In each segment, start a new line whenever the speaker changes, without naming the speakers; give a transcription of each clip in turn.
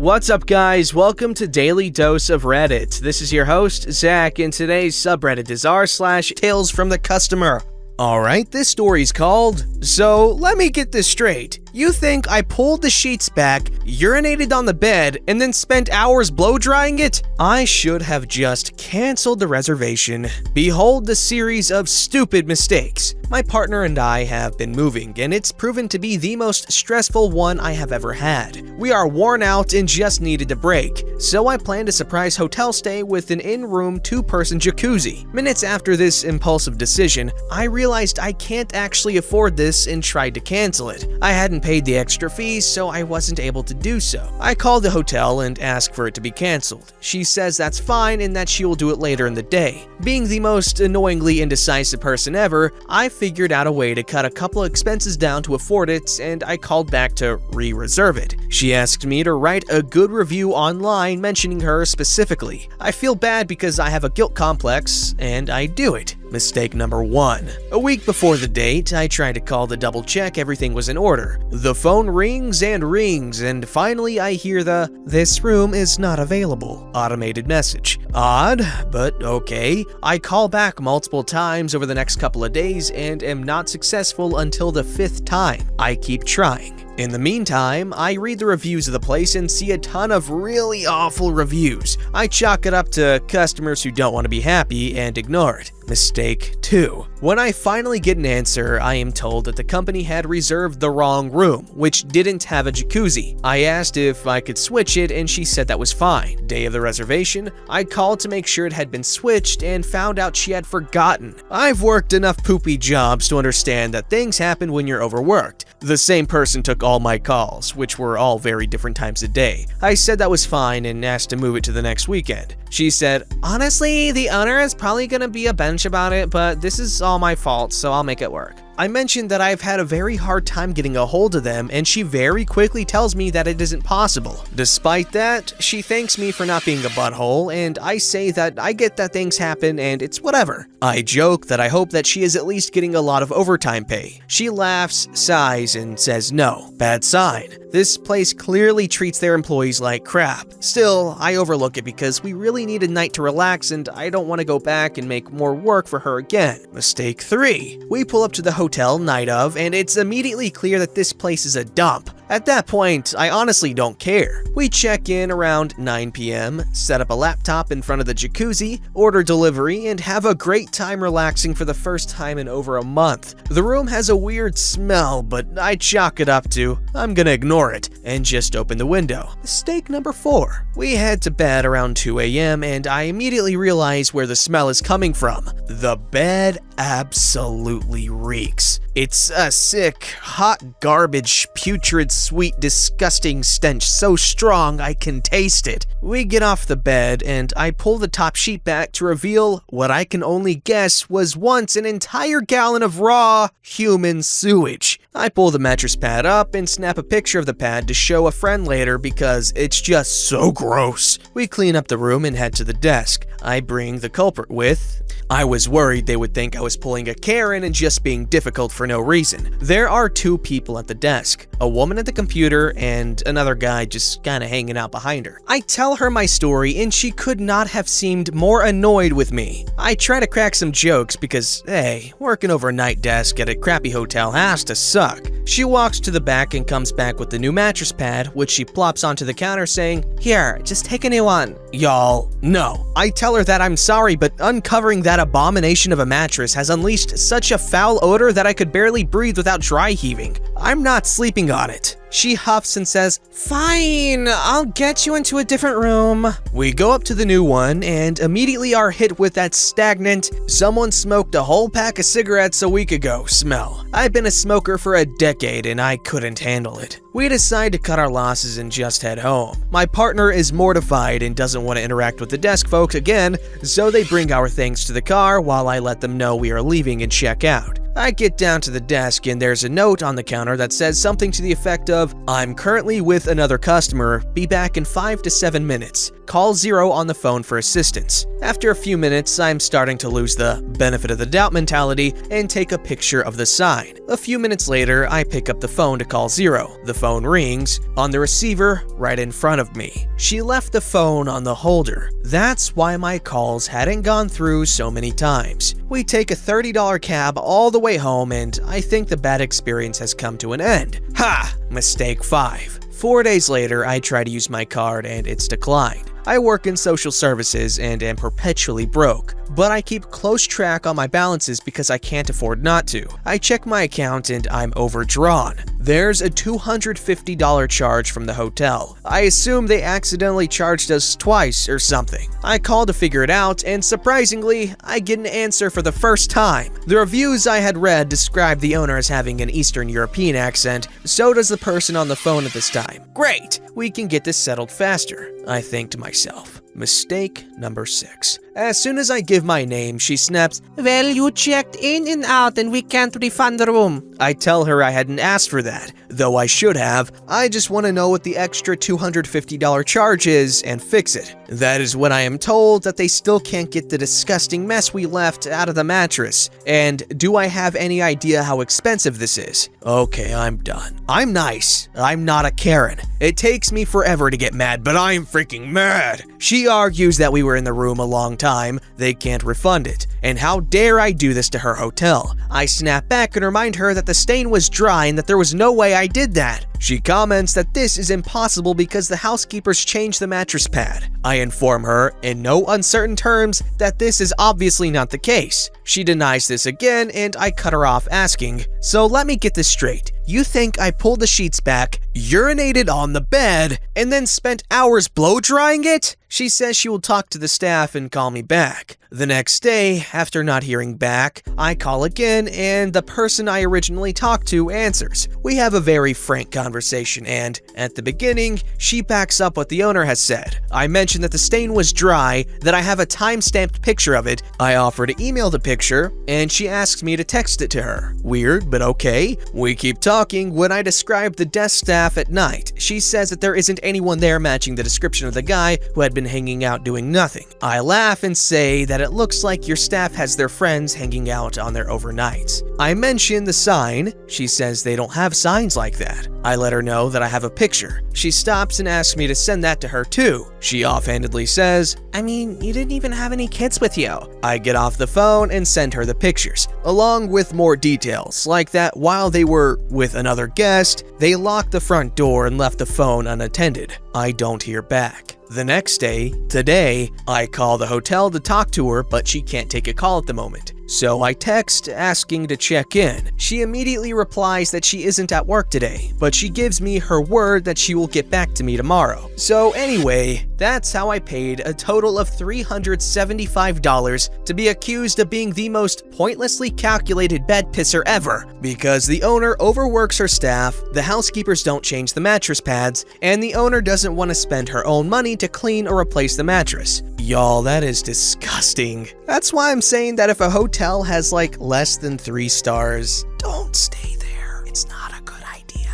What's up, guys? Welcome to Daily Dose of Reddit. This is your host, Zach, and today's subreddit is r/TalesFromTheCustomer. Alright, this story's called, "So let me get this straight. You think I pulled the sheets back, urinated on the bed, and then spent hours blow drying it? I should have just canceled the reservation. Behold the series of stupid mistakes. My partner and I have been moving, and it's proven to be the most stressful one I have ever had. We are worn out and just needed a break, so I planned a surprise hotel stay with an in-room two-person jacuzzi. Minutes after this impulsive decision, I realized I can't actually afford this and tried to cancel it. I hadn't paid the extra fees, so I wasn't able to do so. I called the hotel and asked for it to be canceled. She says that's fine and that she will do it later in the day. Being the most annoyingly indecisive person ever, I figured out a way to cut a couple of expenses down to afford it, and I called back to re-reserve it. She asked me to write a good review online mentioning her specifically. I feel bad because I have a guilt complex, and I do it. Mistake number 1. A week before the date, I tried to call to double check everything was in order. The phone rings, and finally I hear the "This room is not available" automated message. Odd, but okay. I call back multiple times over the next couple of days and am not successful until the 5th time. I keep trying. In the meantime, I read the reviews of the place and see a ton of really awful reviews. I chalk it up to customers who don't want to be happy and ignore it. Mistake 2. When I finally get an answer, I am told that the company had reserved the wrong room, which didn't have a jacuzzi. I asked if I could switch it and she said that was fine. Day of the reservation, I called to make sure it had been switched and found out she had forgotten. I've worked enough poopy jobs to understand that things happen when you're overworked. The same person took all my calls, which were all very different times a day. I said that was fine and asked to move it to the next weekend. She said, "Honestly, the owner is probably gonna be a bench about it, but this is all my fault, so I'll make it work." I mentioned that I've had a very hard time getting a hold of them, and she very quickly tells me that it isn't possible. Despite that, she thanks me for not being a butthole, and I say that I get that things happen and it's whatever. I joke that I hope that she is at least getting a lot of overtime pay. She laughs, sighs, and says no. Bad sign. This place clearly treats their employees like crap. Still, I overlook it because we really need a night to relax and I don't want to go back and make more work for her again. Mistake 3. We pull up to the hotel night of, and it's immediately clear that this place is a dump. At that point, I honestly don't care. We check in around 9 p.m., set up a laptop in front of the jacuzzi, order delivery, and have a great time relaxing for the first time in over a month. The room has a weird smell, but I chalk it up to I'm gonna ignore it and just open the window. Mistake number 4. We head to bed around 2 a.m. and I immediately realize where the smell is coming from. The bed absolutely reeks. It's a sick, hot garbage, putrid, sweet, disgusting stench so strong I can taste it. We get off the bed and I pull the top sheet back to reveal what I can only guess was once an entire gallon of raw human sewage. I pull the mattress pad up and snap a picture of the pad to show a friend later because it's just so gross. We clean up the room and head to the desk. I bring the culprit with. I was worried they would think I was pulling a Karen and just being difficult for no reason. There are 2 people at the desk, a woman at the computer and another guy just kinda hanging out behind her. I tell her my story and she could not have seemed more annoyed with me. I try to crack some jokes because, hey, working over a night desk at a crappy hotel has to suck. She walks to the back and comes back with the new mattress pad, which she plops onto the counter saying, "Here, just take a new one." Y'all, no. I tell her that I'm sorry, but uncovering that abomination of a mattress has unleashed such a foul odor that I could barely breathe without dry heaving. I'm not sleeping on it. She huffs and says, "Fine, I'll get you into a different room." We go up to the new one and immediately are hit with that stagnant, someone smoked a whole pack of cigarettes a week ago smell. I've been a smoker for a decade and I couldn't handle it. We decide to cut our losses and just head home. My partner is mortified and doesn't want to interact with the desk folks again, so they bring our things to the car while I let them know we are leaving and check out. I get down to the desk and there's a note on the counter that says something to the effect of, "I'm currently with another customer, be back in 5 to 7 minutes. call 0 on the phone for assistance. After a few minutes, I'm starting to lose the benefit of the doubt mentality and take a picture of the sign. A few minutes later, I pick up the phone to call 0. The phone rings on the receiver right in front of me. She left the phone on the holder. That's why my calls hadn't gone through so many times. We take a $30 cab all the way home, and I think the bad experience has come to an end. Ha! Mistake 5. 4 days later, I try to use my card and it's declined. I work in social services and am perpetually broke, but I keep close track on my balances because I can't afford not to. I check my account and I'm overdrawn. There's a $250 charge from the hotel. I assume they accidentally charged us twice or something. I call to figure it out, and surprisingly, I get an answer for the first time. The reviews I had read described the owner as having an Eastern European accent, so does the person on the phone at this time. Great, we can get this settled faster, I think to myself. Mistake number 6. As soon as I give my name, she snaps, "Well, you checked in and out and we can't refund the room." I tell her I hadn't asked for that, though I should have. I just want to know what the extra $250 charge is and fix it. That is when I am told that they still can't get the disgusting mess we left out of the mattress. And do I have any idea how expensive this is? Okay, I'm done. I'm nice. I'm not a Karen. It takes me forever to get mad, but I'm freaking mad. She argues that we were in the room a long time, they can't refund it, and how dare I do this to her hotel. I snap back and remind her that the stain was dry and that there was no way I did that. She comments that this is impossible because the housekeepers changed the mattress pad. I inform her, in no uncertain terms, that this is obviously not the case. She denies this again, and I cut her off asking, "So let me get this straight. You think I pulled the sheets back, urinated on the bed, and then spent hours blow drying it?" She says she will talk to the staff and call me back. The next day, after not hearing back, I call again, and the person I originally talked to answers. We have a very frank conversation, and at the beginning, she backs up what the owner has said. I mention that the stain was dry, that I have a time-stamped picture of it. I offer to email the picture, and she asks me to text it to her. Weird, but okay. We keep talking. When I describe the desk staff at night, she says that there isn't anyone there matching the description of the guy who had been hanging out doing nothing. I laugh and say that it looks like your staff has their friends hanging out on their overnights. I mention the sign. She says they don't have signs like that. I let her know that I have a picture. She stops and asks me to send that to her too. She offhandedly says, "I mean, you didn't even have any kids with you." I get off the phone and send her the pictures, along with more details, like that while they were with another guest, they locked the front door and left the phone unattended. I don't hear back. The next day, today, I call the hotel to talk to her, but she can't take a call at the moment. So I text asking to check in. She immediately replies that she isn't at work today, but she gives me her word that she will get back to me tomorrow. So anyway, that's how I paid a total of $375 to be accused of being the most pointlessly calculated bed pisser ever, because the owner overworks her staff, the housekeepers don't change the mattress pads, and the owner doesn't want to spend her own money to clean or replace the mattress. Y'all, that is disgusting. That's why I'm saying that if a hotel has like less than 3 stars, don't stay there. It's not a good idea.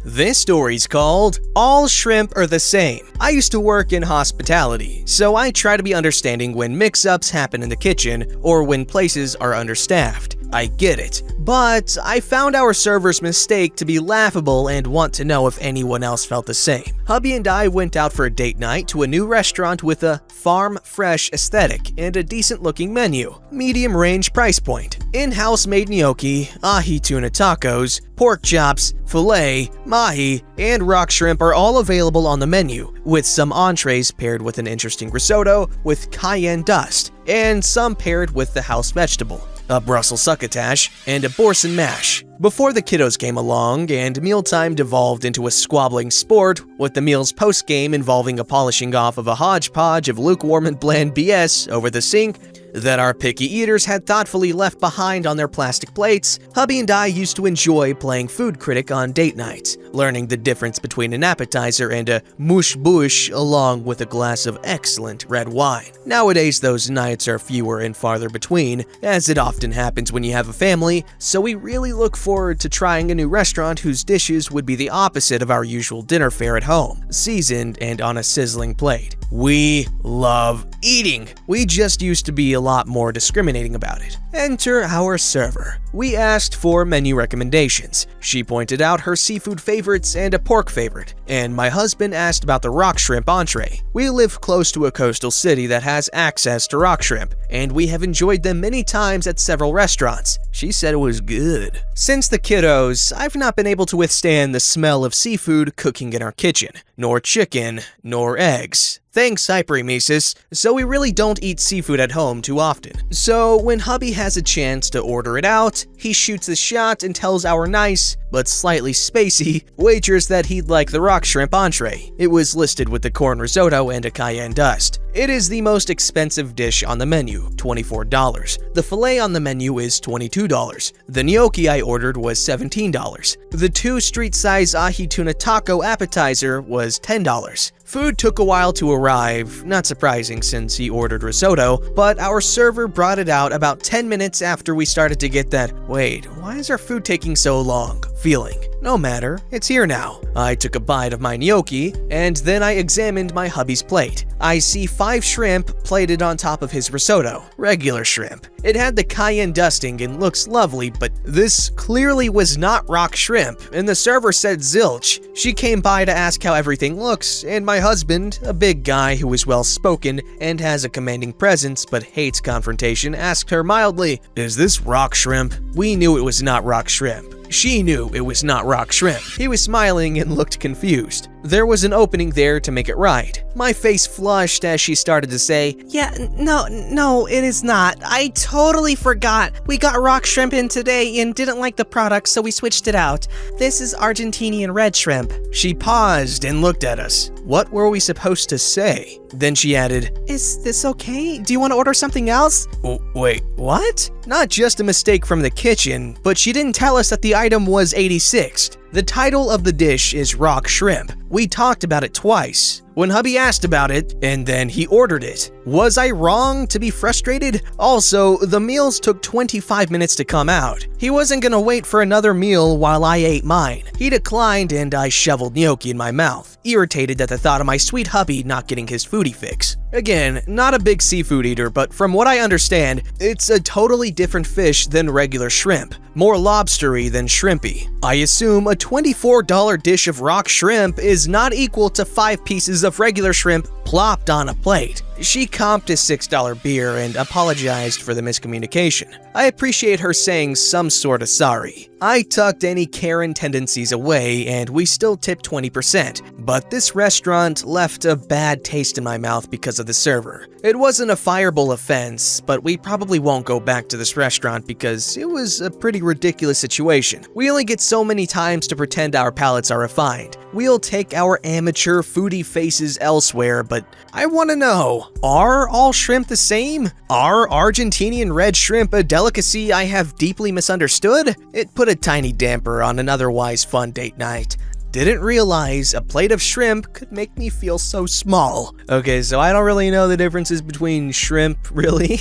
This story's called All Shrimp Are the Same. I used to work in hospitality, so I try to be understanding when mix-ups happen in the kitchen or when places are understaffed. I get it, but I found our server's mistake to be laughable and want to know if anyone else felt the same. Hubby and I went out for a date night to a new restaurant with a farm-fresh aesthetic and a decent-looking menu, medium-range price point. In-house made gnocchi, ahi tuna tacos, pork chops, filet, mahi, and rock shrimp are all available on the menu, with some entrees paired with an interesting risotto with cayenne dust, and some paired with the house vegetable, a Brussels succotash, and a boursin mash. Before the kiddos came along and mealtime devolved into a squabbling sport, with the meal's post-game involving a polishing off of a hodgepodge of lukewarm and bland BS over the sink that our picky eaters had thoughtfully left behind on their plastic plates, hubby and I used to enjoy playing food critic on date nights, learning the difference between an appetizer and a mouche-bouche along with a glass of excellent red wine. Nowadays, those nights are fewer and farther between, as it often happens when you have a family, so we really look forward to trying a new restaurant whose dishes would be the opposite of our usual dinner fare at home, seasoned and on a sizzling plate. We love eating. We just used to be a lot more discriminating about it. Enter our server. We asked for menu recommendations. She pointed out her seafood favorites and a pork favorite, and my husband asked about the rock shrimp entree. We live close to a coastal city that has access to rock shrimp, and we have enjoyed them many times at several restaurants. She said it was good. Since the kiddos, I've not been able to withstand the smell of seafood cooking in our kitchen, nor chicken, nor eggs. Thanks, Hyperemesis. So we really don't eat seafood at home too often. So when hubby has a chance to order it out, he shoots the shot and tells our nice, but slightly spacey, waitress that he'd like the rock shrimp entree. It was listed with the corn risotto and a cayenne dust. It is the most expensive dish on the menu, $24. The filet on the menu is $22. The gnocchi I ordered was $17. The 2 street-size ahi tuna taco appetizer was $10. Food took a while to arrive, not surprising since he ordered risotto, but our server brought it out about 10 minutes after we started to get that, wait, why is our food taking so long feeling. No matter, it's here now. I took a bite of my gnocchi, and then I examined my hubby's plate. I see 5 shrimp plated on top of his risotto, regular shrimp. It had the cayenne dusting and looks lovely, but this clearly was not rock shrimp, and the server said zilch. She came by to ask how everything looks, and my husband, a big guy who is well-spoken and has a commanding presence but hates confrontation, asked her mildly, "Is this rock shrimp?" We knew it was not rock shrimp. She knew it was not rock shrimp. He was smiling and looked confused. There was an opening there to make it right. My face flushed as she started to say, "Yeah, no, it is not. I totally forgot. We got rock shrimp in today and didn't like the product, so we switched it out. This is Argentinian red shrimp." She paused and looked at us. What were we supposed to say? Then she added, "Is this okay? Do you want to order something else?" Wait, what? Not just a mistake from the kitchen, but she didn't tell us that the item was 86th. The title of the dish is rock shrimp. We talked about it twice. When hubby asked about it, and then he ordered it. Was I wrong to be frustrated? Also, the meals took 25 minutes to come out. He wasn't gonna wait for another meal while I ate mine. He declined and I shoveled gnocchi in my mouth, irritated at the thought of my sweet hubby not getting his foodie fix. Again, not a big seafood eater, but from what I understand, it's a totally different fish than regular shrimp, more lobstery than shrimpy. I assume a $24 dish of rock shrimp is not equal to 5 pieces of regular shrimp plopped on a plate. She comped a $6 beer and apologized for the miscommunication. I appreciate her saying some sort of sorry. I tucked any Karen tendencies away and we still tipped 20%, but this restaurant left a bad taste in my mouth because of the server. It wasn't a fireable offense, but we probably won't go back to this restaurant because it was a pretty ridiculous situation. We only get so many times to pretend our palates are refined. We'll take our amateur foodie faces elsewhere, but I want to know, are all shrimp the same? Are Argentinian red shrimp a delicacy I have deeply misunderstood? It put a tiny damper on an otherwise fun date night. Didn't realize a plate of shrimp could make me feel so small. Okay, so I don't really know the differences between shrimp, really.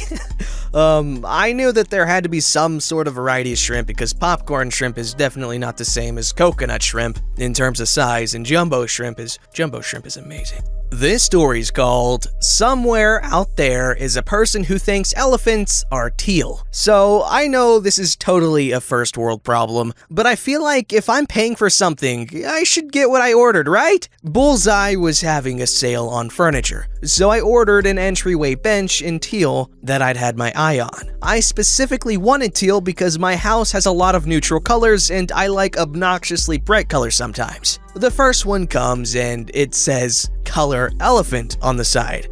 I knew that there had to be some sort of variety of shrimp because popcorn shrimp is definitely not the same as coconut shrimp in terms of size, and jumbo shrimp is amazing. This story's called "Somewhere Out There is a Person Who Thinks Elephants Are Teal." So I know this is totally a first world problem, but I feel like if I'm paying for something, I should get what I ordered, right? Bullseye was having a sale on furniture, so I ordered an entryway bench in teal that I'd had my eye on. I specifically wanted teal because my house has a lot of neutral colors and I like obnoxiously bright colors sometimes. The first one comes and it says color elephant on the side.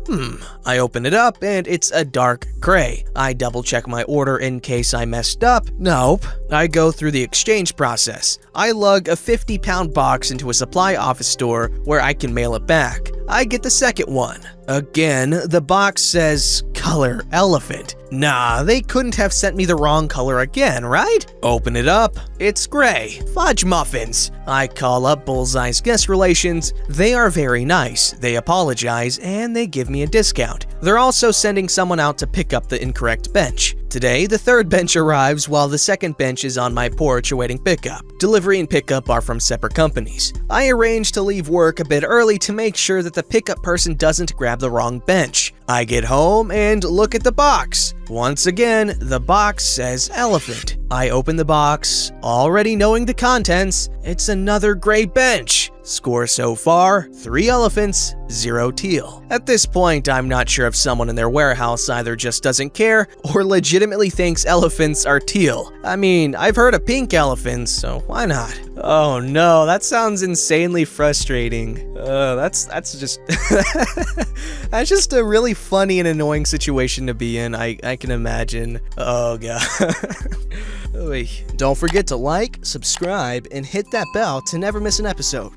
I open it up and it's a dark gray. I double check my order in case I messed up. Nope. I go through the exchange process. I lug a 50-pound box into a supply office store where I can mail it back. I get the second one. Again, the box says color elephant. Nah, they couldn't have sent me the wrong color again, right? Open it up. It's gray. Fudge muffins. I call up Bullseye's guest relations. They are very nice. They apologize and they give me a discount. They're also sending someone out to pick up the incorrect bench. Today, the third bench arrives while the second bench is on my porch awaiting pickup. Delivery and pickup are from separate companies. I arrange to leave work a bit early to make sure that the pickup person doesn't grab the wrong bench. I get home and look at the box. Once again, the box says elephant. I open the box, already knowing the contents. It's another gray bench. Score so far, 3 elephants, 0 teal. At this point, I'm not sure if someone in their warehouse either just doesn't care or legitimately thinks elephants are teal. I mean, I've heard of pink elephants, so why not? Oh no, that sounds insanely frustrating. That's just that's just a really funny and annoying situation to be in. I can imagine. Oh god. Don't forget to like, subscribe, and hit that bell to never miss an episode.